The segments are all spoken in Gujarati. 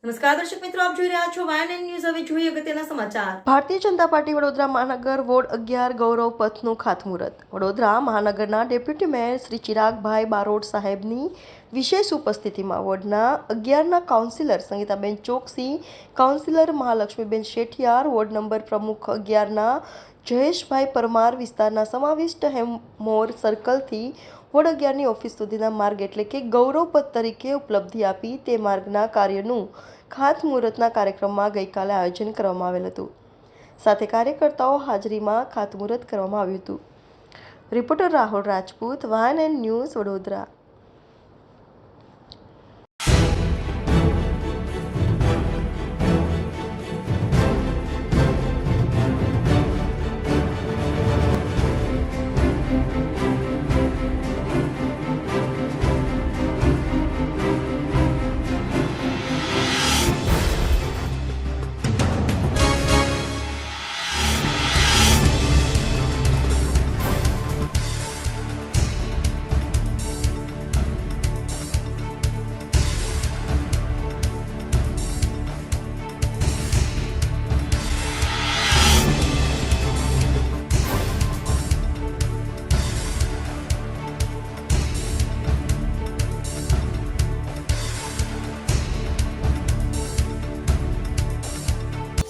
નમસ્કાર દર્શક મિત્રો, આપ જોઈ રહ્યા છો વાયએનએન ન્યૂઝ। હવે જોઈએ અગત્યના સમાચાર। ભારતીય જનતા પાર્ટી વડોદરા મહાનગર વોર્ડ 11 ગૌરવ પથનું ખાતમુહૂર્ત। વડોદરા મહાનગરના ડેપ્યુટી મેયર શ્રી ચિરાગભાઈ બારોટ સાહેબની વિશેષ ઉપસ્થિતિમાં વોર્ડના 11ના councillor Sangitaben Choksi, councillor Mahalakshmiben Shethiyar, ward number પ્રમુખ 11ના જયેશભાઈ પરમાર, વિસ્તારના સમાવિષ્ટ હેમમોર સર્કલથી વોર્ડ 11ની ઓફિસ સુધીના માર્ગ એટલે કે ગૌરવ પથ તરીકે ઉપલબ્ધિ આપી તે માર્ગના કાર્યનું ખાતમુહૂર્તના કાર્યક્રમમાં ગઈકાલે આયોજન કરવામાં આવેલ હતું। સાથે કાર્યકર્તાઓ હાજરીમાં ખાતમુહૂર્ત કરવામાં આવ્યું હતું। Reporter Rahul Rajput, YNN news, Vadodara.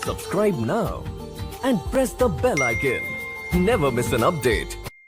Subscribe now and press the bell icon. Never miss an update.